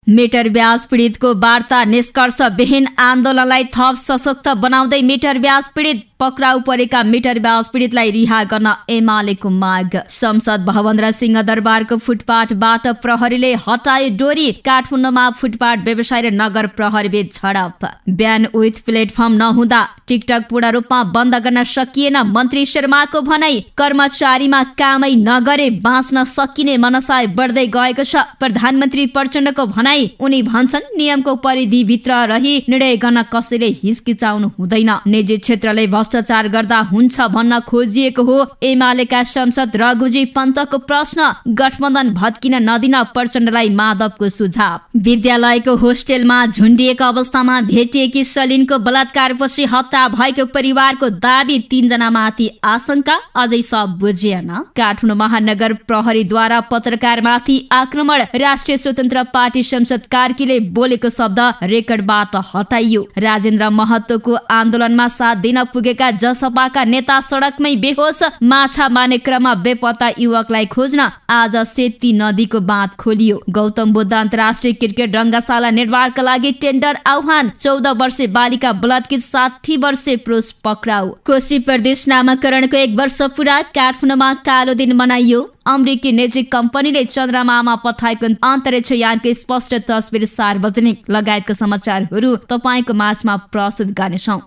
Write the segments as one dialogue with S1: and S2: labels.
S1: Metre ब्याज पीडितको वार्ता निष्कर्षविहीन आन्दोलनलाई थप सशक्त बनाउँदै मिटर ब्याज पीडित पक्राउ परेका मिटर ब्याज पीडितलाई रिहा गर्न एमालेको माग। संसद भवन र सिंहदरबारको फुटपाथबाट प्रहरीले हटायो डोरी। काठमाडौँमा फुटपाथ व्यवसाय र नगर प्रहरीबीच झडप। ब्यान विथ प्लेटफर्म नहुँदा टिकटक पूर्ण रूपमा बन्द गर्न सकिएन मन्त्री शर्माको भनाई। कर्मचारीमा कामै नगरे बाँच्न सकिने मनसाय बढ्दै गएको छ प्रधानमन्त्री प्रचण्डको भनाई। उनी भन्छन् नियमको परिधिभित्र रही निर्णय गर्न कसैले हिचकिचाउनु हुँदैन। निजी क्षेत्रले भ्रष्टाचार गर्दा हुन्छ भन्न खोजिएको हो। एमालेका सांसद रघुजी पन्तको प्रश्न। गठबन्धन भत्किन नदिन प्रचण्डलाई माधवको सुझाव। विद्यालयको होस्टेलमा झुन्डिएको अवस्थामा भेटिएकी सलिनको बलात्कारपछि हत्या भएको परिवारको दाबी। 3 जनामाथि आशंका, अझै सब बुझिएन। काठमाडौँ महानगर प्रहरीद्वारा पत्रकारमाथि आक्रमण। राष्ट्रिय स्वतन्त्र पार्टी सांसद कार्कीले बोलेको शब्द रेकर्डबाट हटाइयो। राजेन्द्र महतोको आन्दोलनमा 7 दिन पुगेका जसपाका नेता सडकमै बेहोस। माछा मार्ने क्रममा बेपत्ता युवकलाई खोज्न आज सेती नदीको बाँध खोलियो। गौतम बुद्ध अन्तर्राष्ट्रिय क्रिकेट रङ्गशाला निर्माणका लागि टेन्डर आह्वान। 14 वर्षे बालिका बलात्कृत, 60 वर्षे पुरुष पक्राउ। कोशी प्रदेश नामाकरणको 1 वर्ष पुरा। काठमाडौँमा कालो दिन मनाइयो। अमेरिकी निजी कम्पनीले चन्द्रमामा पठाएको अन्तरिक्ष यानको स्पष्ट तस्बिर सार्वजनिक लगायतका समाचारहरू तपाईको माझमा प्रस्तुत गर्नेछौँ।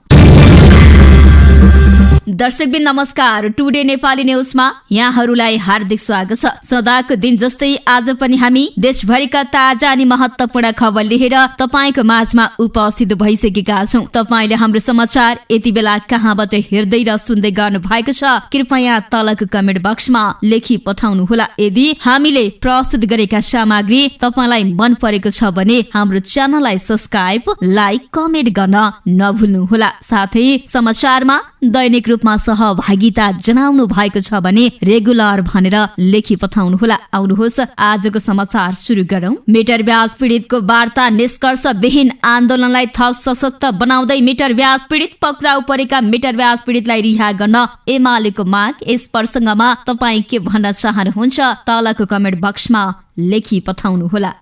S1: दर्शकबिन नमस्कार। टुडे नेपाली न्युजमा यहाँहरूलाई हार्दिक स्वागत छ। सदाको दिन जस्तै आज पनि हामी देशभरिका ताजा अनि महत्त्वपूर्ण खबर लिएर तपाईको माझमा उपस्थित भइसकेका छौं। तपाईले हाम्रो समाचार यति बेला कहाँबाट हेर्दै र सुन्दै गर्नु भएको छ कृपया तलको कमेन्ट बक्समा लेखी पठाउनु होला। यदि हामीले प्रस्तुत गरेका सामग्री तपाईलाई मन परेको छ भने हाम्रो च्यानललाई सब्स्क्राइब, लाइक, कमेन्ट गर्न नभुल्नु होला। साथै समाचारमा दैनिक रूपमा सहभागिता जनाउनु भएको छ भने रेगुलर भनेर लेखी पठाउनु होला। आउनुहोस् आजको समाचार सुरु गरौं। मिटर ब्याज पीडितको वार्ता निष्कर्षविहीन आन्दोलनलाई थप सशक्त बनाउँदै मिटर ब्याज पीडित पक्राउ परेका मिटर ब्याज पीडितलाई रिहा गर्न एमालेको माग। यस प्रसङ्गमा तपाईँ के भन्न चाहनुहुन्छ तलको कमेन्ट बक्समा लेखी पठाउनु होला।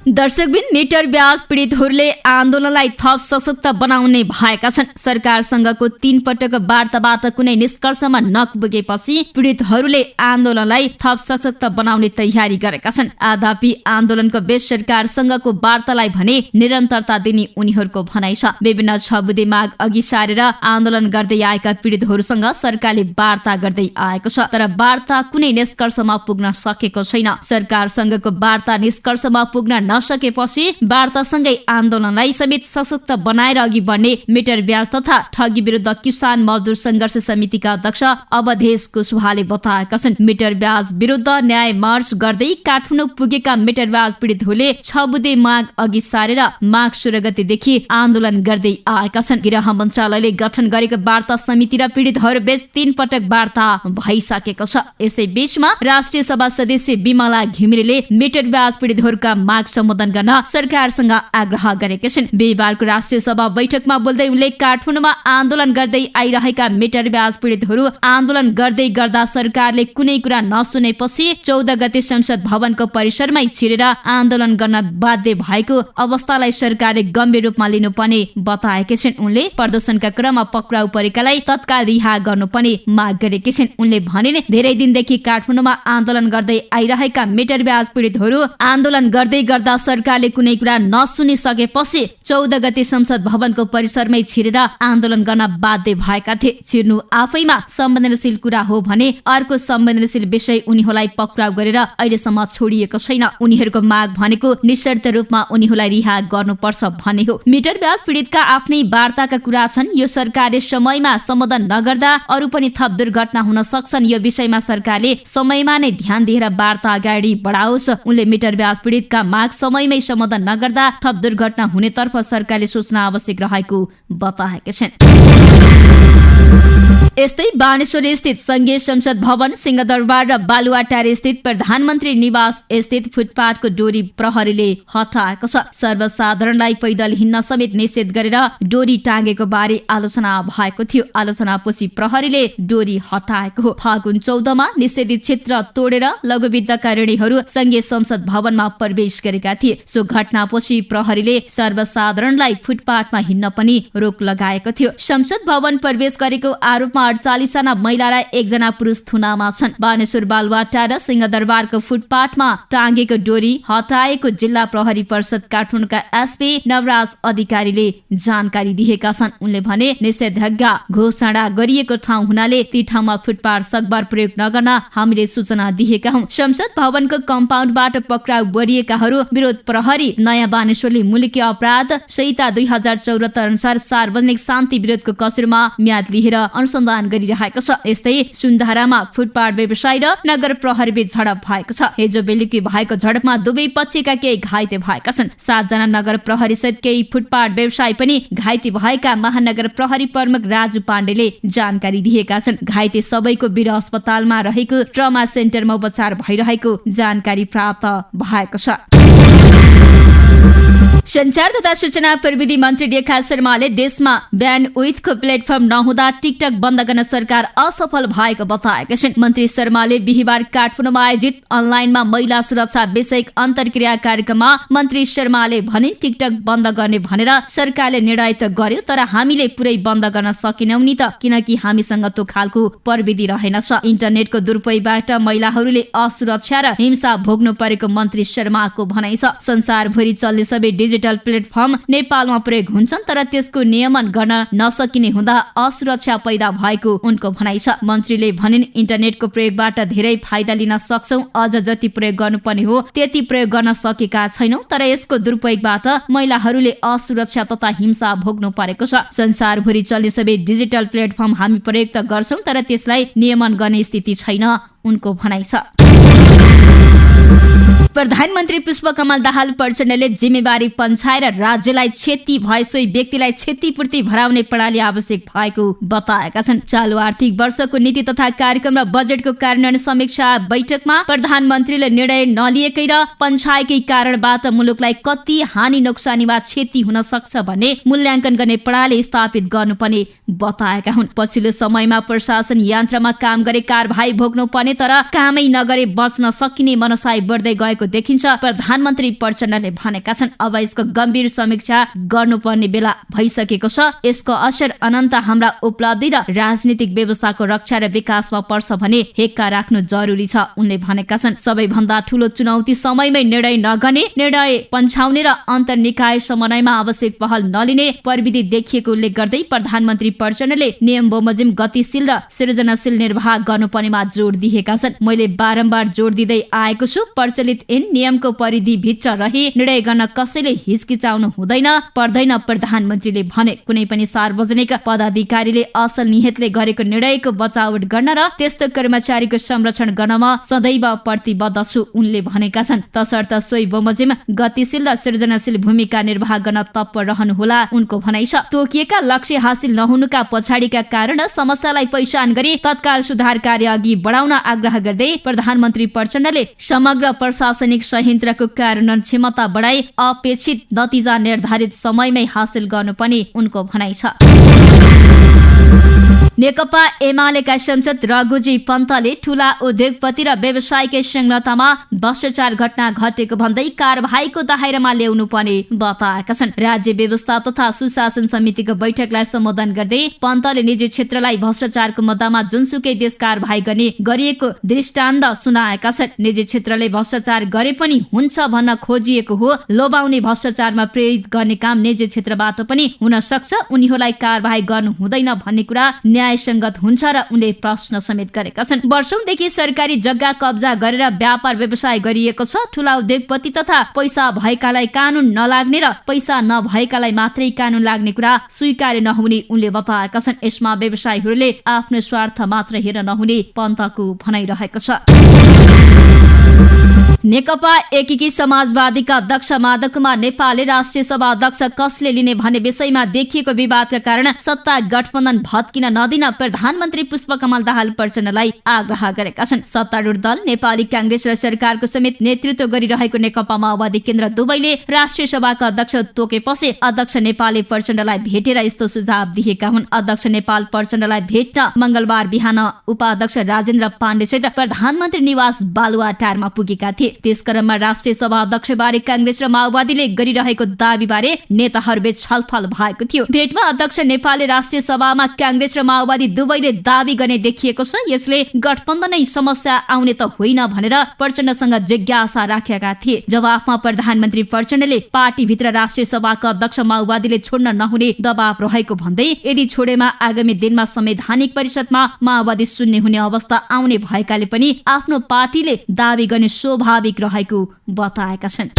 S1: दर्शकबिन मिटर ब्याज पीडितहरूले आन्दोलनलाई थप सशक्त बनाउने भएका छन्। सरकारसँगको 3 पटक वार्ताबाट कुनै निष्कर्षमा नपुगेपछि पीडितहरूले आन्दोलनलाई थप सशक्त बनाउने तयारी गरेका छन्। आधापी आन्दोलनको बेस सरकारसँगको वार्तालाई भने निरन्तरता दिने उनीहरूको भनाइ छ। विभिन्न छबुदे माग अघि सारेर आन्दोलन गर्दै आएका पीडितहरूसँग सरकारले वार्ता गर्दै आएको छ, तर वार्ता कुनै निष्कर्षमा पुग्न सकेको छैन। सरकारसँगको वार्ता निष्कर्षमा पुग्न नसकेपछि वार्तासँगै आन्दोलनलाई समेत सशक्त बनाएर अघि बढ्ने मिटर ब्याज तथा ठगी विरुद्ध किसान मजदुर संघर्ष समितिका अध्यक्ष अवधेश कुशवाहाले बताएका छन्। मिटर ब्याज विरुद्ध न्याय मार्च गर्दै काठमाडौँ पुगेका मिटर ब्याज पीडितहरूले 6 बुँदे माग अघि सारेर माघ 16 गतेदेखि आन्दोलन गर्दै आएका छन्। गृह मन्त्रालयले गठन गरेको वार्ता समिति र पीडितहरू बीच 3 पटक वार्ता भइसकेको छ। यसै बीचमा राष्ट्रिय सभा सदस्य विमला घिमिरेले मिटर ब्याज पीडितहरूका माग सम्बोधन गर्न सरकारसँग आग्रह गरेका छन्। बिहीबारको राष्ट्रिय सभा बैठकमा बोल्दै उनले काठमाडौँमा आन्दोलन गर्दै आइरहेका मिटर ब्याज पीडितहरू आन्दोलन गर्दै गर्दा सरकारले कुनै कुरा नसुनेपछि 14 गते संसद भवनको परिसरमै छिरेर आन्दोलन गर्न बाध्य भएको अवस्थालाई सरकारले गम्भीर रूपमा लिनुपर्ने बताएका छन्। उनले प्रदर्शनका क्रममा पक्राउ परेकालाई तत्काल रिहा गर्नुपर्ने माग गरेकी छिन्। उनले भने धेरै दिनदेखि काठमाडौँमा आन्दोलन गर्दै आइरहेका मिटर ब्याज पीडितहरू आन्दोलन गर्दै गर्दा सरकारले कुनै कुरा नसुनिसकेपछि 14 गते संसद भवनको परिसरमै छिरेर आन्दोलन गर्न बाध्य भएका थिए। छिर्नु आफैमा संवेदनशील कुरा हो भने अर्को संवेदनशील विषय उनीहरूलाई पक्राउ गरेर अहिलेसम्म छोडिएको छैन। उनीहरूको माग भनेको निशर्त रूपमा उनीहरूलाई रिहा गर्नुपर्छ भन्ने हो। मिटर ब्याज पीडितका आफ्नै वार्ताका कुरा छन्। यो सरकारले समयमा सम्बोधन नगर्दा अरू पनि थप दुर्घटना हुन सक्छन्। यो विषयमा सरकारले समयमा नै ध्यान दिएर वार्ता अगाडि बढाओस्। उनले मिटर ब्याज पीडितका माग समयमै सम्बोधन नगर्दा थप दुर्घटना हुनेतर्फ सरकारले सोच्न आवश्यक रहेको बताएका छन्। यस्तै बानेश्वर स्थित संघीय संसद भवन, सिंहदरबार र बालुवाटार स्थित प्रधानमन्त्री निवास स्थित फुटपाथको डोरी प्रहरीले हटाएको छ। सर्वसाधारणलाई पैदल हिँड्न समेत निषेध गरेर डोरी टाँगेको बारे आलोचना भएको थियो। आलोचनापछि प्रहरीले डोरी हटाएको हो। फागुन 14 मा निषेधित क्षेत्र तोडेर लघुवित्तका ऋणीहरू संघीय संसद भवनमा प्रवेश गरेका थिए। सो घटनापछि प्रहरीले सर्वसाधारणलाई फुटपाथमा हिँड्न पनि रोक लगाएको थियो। संसद भवन प्रवेश गरेको आरोपमा 48 जना महिला र 1 जना पुरुष थुनामा छन्। बानेश्वर, बालुवाटार र सिंहदरबारको फुटपाथमा टाँगेको डोरी हटाएको जिल्ला प्रहरी परिषद काठमाडौँका एसपी नवराज अधिकारीले जानकारी दिएका छन्। उनले भने निषेधाज्ञा घोषणा गरिएको ठाउँ हुनाले ती ठाउँमा फुटपाथ सकबार प्रयोग नगर्न हामीले सूचना दिएका हौं। संसद भवनको कम्पाउन्डबाट पक्राउ गरिएकाहरू विरोध प्रहरी नयाँ बानेश्वरले मुलुकी अपराध संहिता 2074 अनुसार सार्वजनिक शान्ति विरोधको कसुरमा म्याद लिएर अनुसन्धान गरिरहेको छ। यस्तै सुन्धारामा फुटपाथ व्यवसायी र नगर प्रहरी बीच झडप भएको छ। हिजो बेलुकी भएको झडपमा दुवै पक्षका केही घाइते भएका छन्। 7 जना नगर प्रहरी सहित केही फुटपाथ व्यवसायी पनि घाइते भएका महानगर प्रहरी प्रमुख राजु पाण्डेले जानकारी दिएका छन्। घाइते सबैको वीर अस्पतालमा रहेको ट्रमा सेन्टरमा उपचार भइरहेको जानकारी प्राप्त भएको छ। संचार तथा सूचना प्रविधि मन्त्री रेखा शर्माले देशमा ब्यान्डविड्थको प्लेटफर्म नहुँदा टिकटक बन्द गर्न सरकार असफल भएको बताएका छन्। मन्त्री शर्माले बिहिबार काठमाडौँमा आयोजित अनलाइनमा महिला सुरक्षा विषयक अन्तर्क्रिया कार्यक्रममा मन्त्री शर्माले भने टिकटक बन्द गर्ने भनेर सरकारले निर्णय त गर्यो, तर हामीले पुरै बन्द गर्न सकेनौं नि त, किनकि हामीसँग त्यो खालको प्रविधि रहेनछ। इन्टरनेटको दुरुपयोगबाट महिलाहरूले असुरक्षा र हिंसा भोग्नु परेको मन्त्री शर्माको भनाइ छ। संसारभरि चल्ने सबै डिजिटल प्लेटफर्म नेपालमा प्रयोग हुन्छन्, तर त्यसको नियमन गर्न नसकिने हुँदा असुरक्षा पैदा भएको उनको भनाइ छ। मन्त्रीले भनिन् इन्टरनेटको प्रयोगबाट धेरै फाइदा लिन सक्छौं, अझ जति प्रयोग गर्नुपर्ने हो त्यति प्रयोग गर्न सकेका छैनौं, तर यसको दुरुपयोगबाट महिलाहरूले असुरक्षा तथा हिंसा भोग्नु परेको छ। संसारभरि चल्ने सबै डिजिटल प्लेटफर्म हामी प्रयोग त गर्छौं, तर त्यसलाई नियमन गर्ने स्थिति छैन, उनको भनाइ छ। प्रधानमन्त्री पुष्पकमल दाहाल प्रचण्डले जिम्मेवारी पन्छाएर राज्यलाई क्षति भए सोही व्यक्तिलाई क्षतिपूर्ति भराउने प्रणाली आवश्यक भएको बताएका छन्। चालु आर्थिक वर्षको नीति तथा कार्यक्रम र बजेटको कार्यान्वयन समीक्षा बैठकमा प्रधानमन्त्रीले निर्णय नलिएकै र पन्छाएकै कारणबाट मुलुकलाई कति हानि नोक्सानी वा क्षति हुन सक्छ भन्ने मूल्याङ्कन गर्ने प्रणाली स्थापित गर्नुपर्ने बताएका हुन्। पछिल्लो समयमा प्रशासन यन्त्रमा काम गरे कारबाही भोग्नु पर्ने तर कामै नगरे बच्न सकिने मनसाय बढ्दै गएको देखिन्छ, प्रधानमन्त्री प्रचण्डले भनेका छन्। अब यसको गम्भीर समीक्षा गर्नुपर्ने बेला भइसकेको छ। यसको असर अनन्त हाम्रा उपलब्धि र राजनीतिक व्यवस्थाको रक्षा र विकासमा पर्छ भने हेक्का राख्नु जरुरी छ, उनले भनेका छन्। सबैभन्दा ठूलो चुनौती समयमै निर्णय नगर्ने, निर्णय पन्छाउने र अन्तर्निकाय समन्वयमा आवश्यक पहल नलिने प्रविधि देखिएको उल्लेख गर्दै प्रधानमन्त्री प्रचण्डले नियम बमोजिम गतिशील र सृजनशील निर्वाह गर्नुपर्नेमा जोड दिएका छन्। मैले बारम्बार जोड दिँदै आएको छु, प्रचलित नियमको परिधि भित्र रही निर्णय गर्न कसैले हिचकिचाउनु हुँदैन पर्दैन, प्रधानमन्त्रीले भने। कुनै पनि सार्वजनिक पदाधिकारीले असल नियतले गरेको निर्णयको बचावट गर्न र त्यस्तो कर्मचारीको संरक्षण गर्नमा सदैव प्रतिबद्ध छु, उनले भनेका छन्। तसर्थ सोही बमोजिम गतिशील र सृजनशील भूमिका निर्वाह गर्न तत्पर रहनुहोला, उनको भनाइ छ। तोकिएका लक्ष्य हासिल नहुनुका पछाडिका कारण र समस्यालाई पहिचान गरी तत्काल सुधार कार्य अघि बढाउन आग्रह गर्दै प्रधानमन्त्री प्रचण्डले समग्र प्रशासनिक संयन्त्रको कार्यान्वयन क्षमता बढाई अपेक्षित नतिजा निर्धारित समयमै हासिल गर्नुपर्ने उनको भनाइ छ। नेकपा एमालेका सांसद रघुजी पन्तले ठूला उद्योगपति र व्यवसायिक संलग्नतामा भ्रष्टाचार घटना घटेको भन्दै कारबाहीको दायरामा ल्याउनु पर्ने बताएका छन्। राज्य व्यवस्था तथा सुशासन समितिको बैठकलाई सम्बोधन गर्दै पन्तले निजी क्षेत्रलाई भ्रष्टाचारको मुद्दामा जुनसुकै देश कारबाही गर्ने गरिएको दृष्टान्त सुनाएका छन्। निजी क्षेत्रले भ्रष्टाचार गरे पनि हुन्छ भन्न खोजिएको हो, लोभाउने भ्रष्टाचारमा प्रेरित गर्ने काम निजी क्षेत्रबाट पनि हुन सक्छ, उनीहरूलाई कारबाही गर्नु हुँदैन भन्ने कुरा न्यायसङ्गत हुन्छ र उनले प्रश्न समेत गरेका छन्। वर्षौंदेखि सरकारी जग्गा कब्जा गरेर व्यापार व्यवसाय गरिएको छ। ठूला उद्योगपति तथा पैसा भएकालाई कानून नलाग्ने र पैसा नभएकालाई मात्रै कानून लाग्ने कुरा स्वीकार्य नहुने उनले बताएका छन्। यसमा व्यवसायीहरूले आफ्नो स्वार्थ मात्र हेर नहुने पन्तको भनाइरहेको छ। नेकपा एकीकृत समाजवादीका अध्यक्ष माधव कुमार नेपालले राष्ट्रिय सभा अध्यक्ष कसले लिने भन्ने विषयमा देखिएको विवादका कारण सत्ता गठबन्धन भत्किन नदिन प्रधानमन्त्री पुष्पकमल दाहाल प्रचण्डलाई आग्रह गरेका छन्। सत्तारूढ दल नेपाली कांग्रेस र सरकारको समेत नेतृत्व गरिरहेको नेकपा माओवादी केन्द्र दुवैले राष्ट्रिय सभाका अध्यक्ष तोकेपछि अध्यक्ष नेपालले प्रचण्डलाई भेटेर यस्तो सुझाव दिएका हुन्। अध्यक्ष नेपाल प्रचण्डलाई भेट्न मंगलबार बिहान उपाध्यक्ष राजेन्द्र पाण्डेसहित प्रधानमन्त्री निवास बालुवाटारमा पुगेका थिए। त्यसक्रममा राष्ट्रिय सभा अध्यक्ष बारे कांग्रेस र माओवादीले गरिरहेको दावी बारे नेताहरूबीच छलफल भएको थियो। भेटमा अध्यक्ष नेपालले राष्ट्रिय सभामा कांग्रेस र माओवादी दुवैले दावी गर्ने देखिएको छ। यसले गठबन्धनै समस्या आउने त होइन भनेर प्रचण्डसँग जिज्ञासा राखेका थिए। जवाफमा प्रधानमन्त्री प्रचण्डले पार्टीभित्र राष्ट्रिय सभाका अध्यक्ष माओवादीले छोड्न नहुने दबाव रहेको भन्दै यदि छोडेमा आगामी दिनमा संवैधानिक परिषदमा माओवादी शून्य हुने अवस्था आउने भएकाले पनि आफ्नो पार्टीले दावी गर्ने स्वाभाविक रहेको बताएका छन्।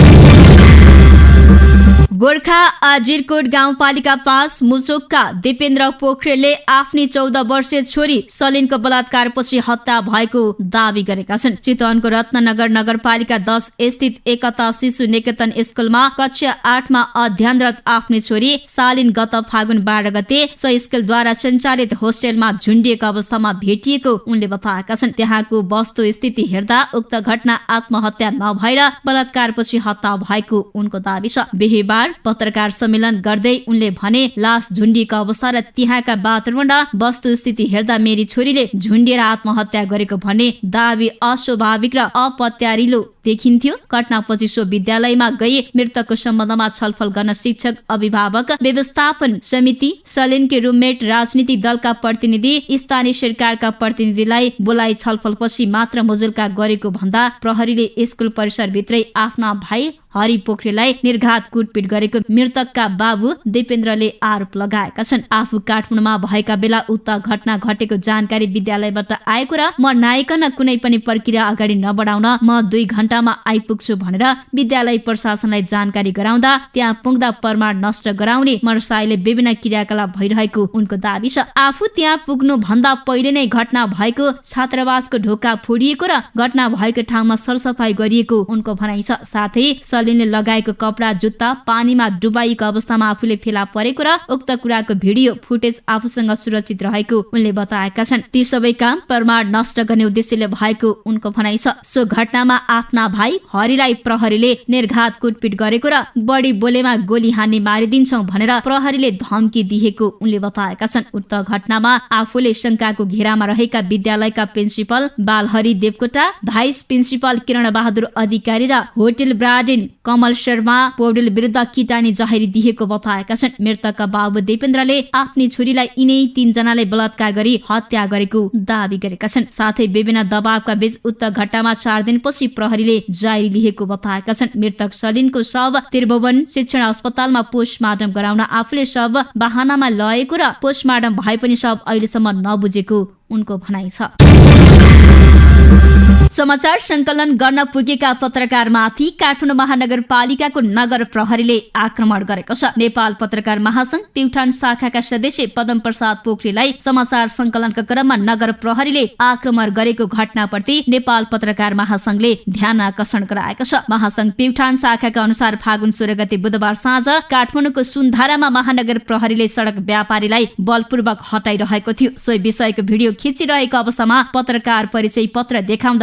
S1: गोर्खा आजिरकोट गाउँपालिका 5 मुचोकका दिपेन्द्र पोखरेलले आफ्नी 14 वर्षीय छोरी सलिनको बलात्कारपछि हत्या भएको दावी गरेका छन्। चितवनको रत्ननगर नगरपालिका 10 स्थित एकता शिशु निकेतन स्कुलमा कक्षा 8 मा अध्ययनरत आफ्नी छोरी सालिन गत फागुन 12 गते सो स्कुलद्वारा सञ्चालित होस्टेलमा झुन्डिएको अवस्थामा भेटिएको उनले बताएका छन्। त्यहाँको वस्तु स्थिति हेर्दा उक्त घटना आत्महत्या नभएर बलात्कारपछि हत्या भएको उनको दावी छ। बिहीबार पत्रकार सम्मेलन गर्दै उनले भने लास झुन्डिएको अवस्था र त्यहाँका वातावरण र वस्तुस्थिति हेर्दा मेरी छोरीले झुन्डिएर आत्महत्या गरेको भन्ने दावी अस्वाभाविक र अपत्यारिलो देखिन्थ्यो। घटनापछि सो विद्यालयमा गई मृतकको सम्बन्धमा छलफल गर्न शिक्षक, अभिभावक, व्यवस्थापन समिति, सलिनकी रुममेट, राजनीतिक दलका प्रतिनिधि, स्थानीय सरकारका प्रतिनिधिलाई बोलाई छलफलपछि मात्र मुजुल्का गरेको भन्दा प्रहरीले स्कुल परिसरभित्रै आफ्ना भाइ हरि पोखरेललाई निर्घात कुटपिट गरेको मृतकका बाबु दिपेन्द्रले आरोप लगाएका छन्। आफू काठमाडौँमा भएका बेला उक्त घटना घटेको जानकारी विद्यालयबाट आएको र म नआइकन कुनै पनि प्रक्रिया अगाडि नबढाउन म 2 घण्टामा आइपुग्छु भनेर विद्यालय प्रशासनलाई जानकारी गराउँदा त्यहाँ पुग्दा प्रमाण नष्ट गराउने मनसायले विभिन्न क्रियाकलाप भइरहेको उनको दावी छ। आफू त्यहाँ पुग्नु भन्दा पहिले नै घटना भएको छात्रावासको ढोका फोडिएको र घटना भएको ठाउँमा सरसफाई गरिएको उनको भनाइ छ। साथै सलिनले लगाएको कपडा जुत्ता पानीमा डुबाइएको अवस्थामा आफूले फेला परेको र उक्त कुराको भिडियो फुटेज आफूसँग सुरक्षित रहेको उनले बताएका छन्। ती सबै काम प्रमाण नष्ट गर्ने उद्देश्यले भएको उनको भनाइ छ। सो घटनामा आफ्ना भाइ हरिलाई प्रहरीले निर्घात कुटपिट गरेको र बढी बोलेमा गोली हान्ने मारिदिन्छौ भनेर प्रहरीले धम्की दिएको उनले बताएका छन्। उक्त घटनामा आफूले शंकाको घेरामा रहेका विद्यालयका प्रिन्सिपल बालहरि देवकोटा, भाइस प्रिन्सिपल किरण बहादुर अधिकारी र होटल ब्राडेन कमल शर्मा पौडेल विरुद्ध किटानी जाहेरी दिएको बताएका छन्। मृतकका बाबु दिपेन्द्रले आफ्नी छोरीलाई यिनै 3 जनाले बलात्कार गरी हत्या गरेको दावी गरेका छन्। साथै विभिन्न दबावका बीच उक्त घटनामा 4 दिनपछि प्रहरीले जारी लिएको बताएका छन्। मृतक सलिनको शव त्रिभुवन शिक्षण अस्पतालमा पोस्टमार्टम गराउन आफूले शव वाहनामा लगेको र पोस्टमार्टम भए पनि शव अहिलेसम्म नबुझेको उनको भनाइ छ। समाचार संकलन गर्न पुगेका पत्रकारमाथि काठमाडौँ महानगरपालिकाको नगर प्रहरीले आक्रमण गरेको छ। नेपाल पत्रकार महासंघ प्युठान शाखाका सदस्य पदम प्रसाद पोखरेललाई समाचार संकलनका क्रममा नगर प्रहरीले आक्रमण गरेको घटनाप्रति नेपाल पत्रकार महासंघले ध्यान आकर्षण गराएको छ। महासंघ प्युठान शाखाका अनुसार फागुन 16 गते बुधबार साँझ काठमाडौँको सुनधारामा महानगर प्रहरीले सडक व्यापारीलाई बलपूर्वक हटाइरहेको थियो। सोही विषयको भिडियो खिचिरहेको अवस्थामा पत्रकार परिचय पत्र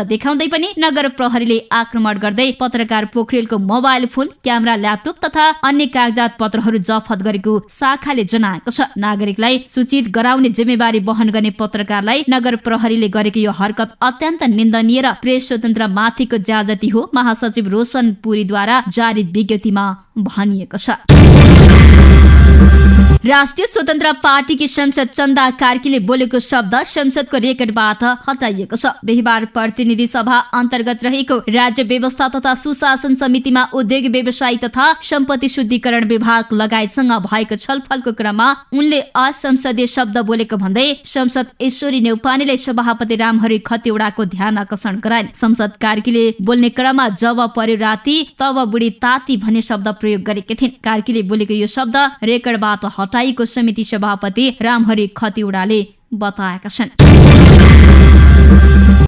S1: देखाउँदै पनि नगर प्रहरीले आक्रमण गर्दै पत्रकार पोखरेलको मोबाइल फोन, क्यामेरा, ल्यापटप तथा अन्य कागजात पत्रहरू जफत गरेको शाखाले जनाएको छ। नागरिकलाई सूचित गराउने जिम्मेवारी वहन गर्ने पत्रकारलाई नगर प्रहरीले गरेको यो हरकत अत्यन्त निन्दनीय र प्रेस स्वतन्त्र माथिको ज्यादती हो, महासचिव रोशन पुरीद्वारा जारी विज्ञप्तिमा भनिएको छ। राष्ट्रिय स्वतन्त्र पार्टीकी संसद चन्दा कार्कीले बोलेको शब्द संसदको रेकर्डबाट हटाइएको छ। बिहीबार प्रतिनिधि सभा अन्तर्गत रहेको राज्य व्यवस्था तथा सुशासन समितिमा उद्योग व्यवसाय तथा सम्पत्ति शुद्धिकरण विभाग लगायतसँग भएको छलफलको क्रममा उनले असंसदीय शब्द बोलेको भन्दै संसद ईश्वरी नेउपानेले सभापति रामहरि खतिवड़ाको ध्यान आकर्षण गराइन्। संसद कार्कीले बोल्ने क्रममा जब पर्यो राति तब बुढी ताती भन्ने शब्द प्रयोग गरेकी थिइन्। कार्कीले बोलेको यो शब्द रेकर्डबाट हटाइएको समिति सभापति रामहरि खतिवड़ाले बताएका छन्।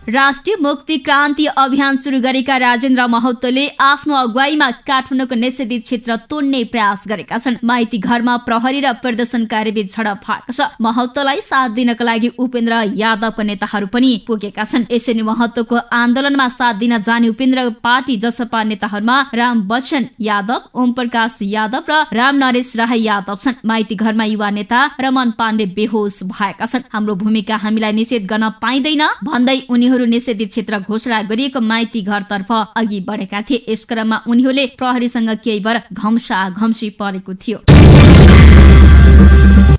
S1: राष्ट्रिय मुक्ति क्रान्ति अभियान सुरु गरेका राजेन्द्र महतोले आफ्नो अगुवाईमा काठमाडौँको निषेधित क्षेत्र तोड्ने प्रयास गरेका छन्। माइती घरमा प्रहरी र प्रदर्शनकारी बीच झडप भएको छ। महतोलाई साथ दिनका लागि उपेन्द्र यादवका नेताहरू पनि पुगेका छन्। यसैले महतोको आन्दोलनमा साथ दिन जाने उपेन्द्र पार्टी जसपा नेताहरूमा राम बच्चन यादव, ओम प्रकाश यादव र राम नरेश राय यादव छन्। माइती घरमा युवा नेता रमन पाण्डे बेहोस भएका छन्। हाम्रो भूमिका हामीलाई निषेध गर्न पाइँदैन भन्दै उनीहरू निषेधित क्षेत्र घोषणा गरिएको माइती घरतर्फ अघि बढेका थिए। यस क्रममा उनीहरूले प्रहरीसँग केही बेर घम्सी परेको थियो।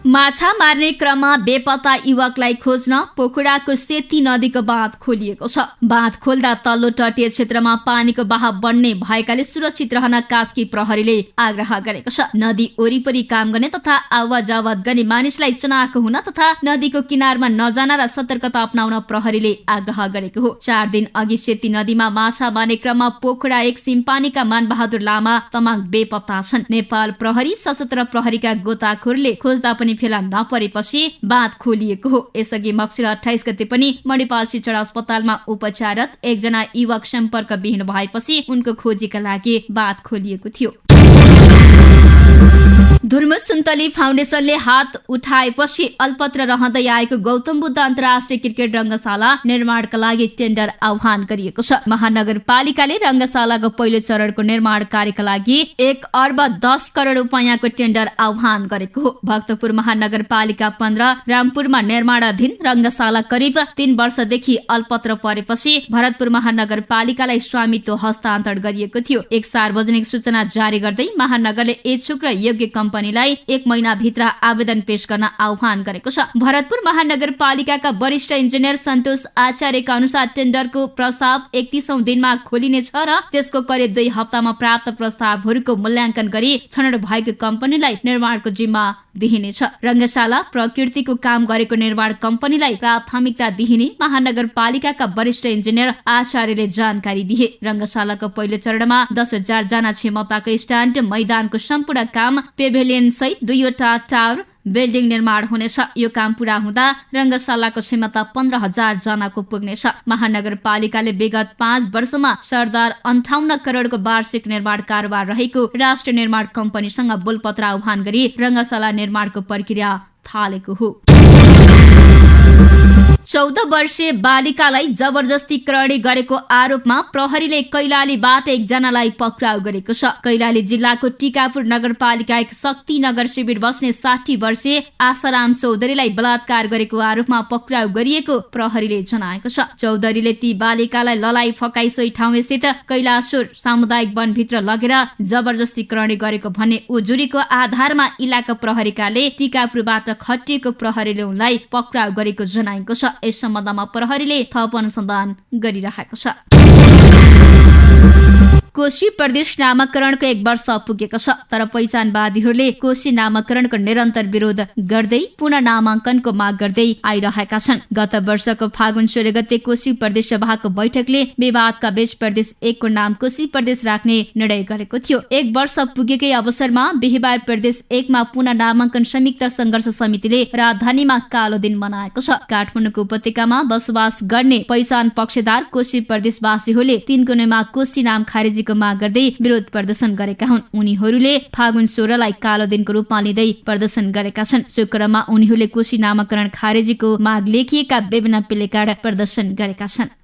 S1: माछा मार्ने क्रममा बेपत्ता युवकलाई खोज्न पोखराको सेती नदीको बाँध खोलिएको छ। बाँध खोल्दा तल्लो तटीय क्षेत्रमा पानीको बहाव बढ्ने भएकाले सुरक्षित रहन कास्की प्रहरीले आग्रह गरेको छ। नदी वरिपरि काम गर्ने तथा आवाज जावत गर्ने मानिसलाई चनाखो हुन तथा नदीको किनारमा नजान र सतर्कता अपनाउन प्रहरीले आग्रह गरेको हो। 4 दिन अघि सेती नदीमा माछा मार्ने क्रममा पोखरा 1 सिम्पानीका मानबहादुर लामा तमाङ बेपत्ता छन्। नेपाल प्रहरी सशस्त्र प्रहरीका गोताखोरले खोज्दा पनि फेला नपरेपछि बाँध खोलिएको हो। यसअघि मक्सिर 28 गते पनि मणिपाल शिक्षण अस्पतालमा उपचाररत एकजना युवक सम्पर्क विहीन भएपछि उनको खोजीका लागि बाँध खोलिएको थियो। धुर्मुस सुन्तली फाउन्डेसनले हात उठाएपछि अल्पत्र रहँदै आएको गौतम बुद्ध अन्तर्राष्ट्रिय क्रिकेट रङ्गशाला निर्माणका लागि टेन्डर आह्वान गरिएको छ। महानगरपालिकाले रङ्गशालाको पहिलो चरणको निर्माण कार्यका लागि 1 अर्ब 10 करोड रुपैयाँको टेन्डर आह्वान गरेको हो। भक्तपुर महानगरपालिका 15 रामपुरमा निर्माणाधीन रङ्गशाला करिब 3 वर्षदेखि अल्पत्र परेपछि भरतपुर महानगरपालिकालाई स्वामित्व हस्तान्तरण गरिएको थियो। एक सार्वजनिक सूचना जारी गर्दै महानगरले इच्छुक र योग्य कम्पनीलाई 1 महिना भित्र आवेदन पेश गर्न आह्वान गरेको छ। भरतपुर महानगरपालिकाका वरिष्ठ इन्जिनियर सन्तोष आचार्यका अनुसार टेन्डरको प्रस्ताव 31औं दिनमा खोलिनेछ र त्यसको करिब 2 हप्तामा प्राप्त प्रस्तावहरूको मूल्याङ्कन गरी छनौट भएको कम्पनीलाई निर्माणको जिम्मा दिइनेछ। रङ्गशाला प्रकृतिको काम गरेको निर्माण कम्पनीलाई प्राथमिकता दिइने महानगरपालिकाका वरिष्ठ इन्जिनियर आचार्यले जानकारी दिए। रङ्गशालाको पहिलो चरणमा 10,000 जना क्षमताको स्ट्यान्ड मैदानको सम्पूर्ण काम पेभेलियन सहित 2वटा टावर बिल्डिङ निर्माण हुनेछ। यो काम पूरा हुँदा रङ्गशालाको क्षमता 15,000 जनाको पुग्नेछ। महानगरपालिकाले विगत 5 वर्षमा सरदार 58 करोडको वार्षिक निर्माण कारोबार रहेको राष्ट्रिय निर्माण कम्पनीसँग बोलपत्र आह्वान गरी रङ्गशाला निर्माणको प्रक्रिया थालेको हो। 14 वर्षीय बालिकालाई जबरजस्ती करणी गरेको आरोपमा प्रहरीले कैलालीबाट एकजनालाई पक्राउ गरेको छ। कैलाली जिल्लाको टिकापुर नगरपालिका 1 शक्ति नगर शिविर बस्ने 60 वर्षीय आशाराम चौधरीलाई बलात्कार गरेको आरोपमा पक्राउ गरिएको प्रहरीले जनाएको छ। चौधरीले ती बालिकालाई ललाई फकाई सोही ठाउँ स्थित कैलाशोर सामुदायिक वनभित्र लगेर जबरजस्ती करणी गरेको भन्ने उजुरीको आधारमा इलाका प्रहरीकाले टिकापुरबाट खटिएको प्रहरीले उनलाई पक्राउ गरेको जनाएको छ। यस सम्बन्धमा प्रहरीले थप अनुसन्धान गरिरहेको छ। कोशी प्रदेश नामाकरणको 1 वर्ष पुगेको छ, तर पहिचानवादीहरूले कोशी नामाकरणको निरन्तर विरोध गर्दै पुनः नामाङ्कनको माग गर्दै आइरहेका छन्। गत वर्षको फागुन 16 गते कोशी प्रदेश सभाको बैठकले विवादका बीच प्रदेश 1 को नाम कोशी प्रदेश राख्ने निर्णय गरेको थियो। 1 वर्ष पुगेकै अवसरमा बिहिबार प्रदेश 1 मा पुनः नामाङ्कन संयुक्त संघर्ष समितिले राजधानीमा कालो दिन मनाएको छ। काठमाडौँको उपत्यकामा बसोबास गर्ने पहिचान पक्षदार कोशी प्रदेशवासीहरूले 3 कुनेमा कोशी नाम खारेजी माग गर्दै विरोध प्रदर्शन गरेका हुन्। उनीहरूले फागुन 16 लाई कालो दिनको रूपमा लिँदै प्रदर्शन गरेका छन्। शुक्रबारमा उनीहरूले कोशी नामाकरण खारेजीको माग लेखिएका विभिन्न प्लेकार्ड प्रदर्शन गरेका छन्।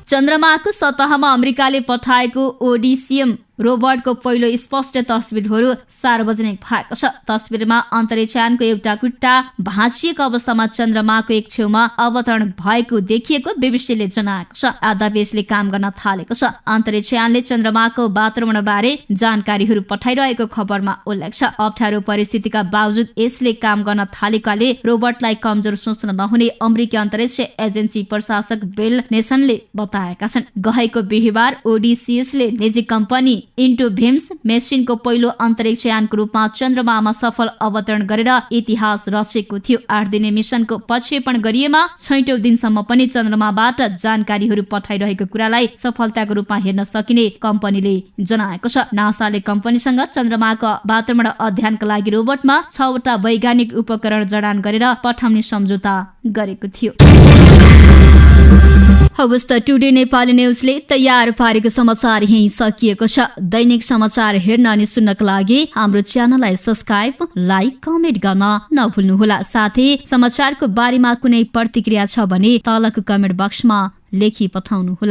S1: चन्द्रमाको सतहमा अमेरिकाले पठाएको ओडिसियम रोबोटको पहिलो स्पष्ट तस्बिरहरू सार्वजनिक भएको छ। तस्बिरमा अन्तरिक्षयानको एउटा खुट्टा भाँचिएको अवस्थामा चन्द्रमाको एक छेउमा अवतरण भएको देखिएको बीबीसीले जनाएको छ। आधा यसले काम गर्न थालेको छ। अन्तरिक्षयानले चन्द्रमाको वातावरण बारे जानकारीहरू पठाइरहेको खबरमा उल्लेख छ। अप्ठ्यारो परिस्थितिका बावजुद यसले काम गर्न थालेकाले रोबोटलाई कमजोर सोच्न नहुने अमेरिकी अन्तरिक्ष एजेन्सी प्रशासक बिल नेसनले बताएका छन्। गएको बिहिबार ओडिसिएसले निजी कम्पनी इन्टोभिम्स मेसिनको पहिलो अन्तरिक्षयानको रूपमा चन्द्रमामा सफल अवतरण गरेर इतिहास रचेको थियो। 8 दिने मिसनको प्रक्षेपण गरिएमा 6औं दिनसम्म पनि चन्द्रमाबाट जानकारीहरू पठाइरहेको कुरालाई सफलताको रूपमा हेर्न सकिने कम्पनीले जनाएको छ। नासाले कम्पनीसँग चन्द्रमाको वातावरण अध्ययनका लागि रोबोटमा 6 वटा वैज्ञानिक उपकरण जडान गरेर पठाउने सम्झौता गरेको थियो। हवस् त टुडे नेपाली न्युजले तयार पारेको समाचार यही सकिएको छ। दैनिक समाचार हेर्न अनि सुन्नको लागि हाम्रो च्यानललाई सब्स्क्राइब, लाइक, कमेन्ट गर्न नभुल्नुहोला। साथै समाचारको बारेमा कुनै प्रतिक्रिया छ भने तलको कमेन्ट बक्समा लेखी पठाउनुहोला।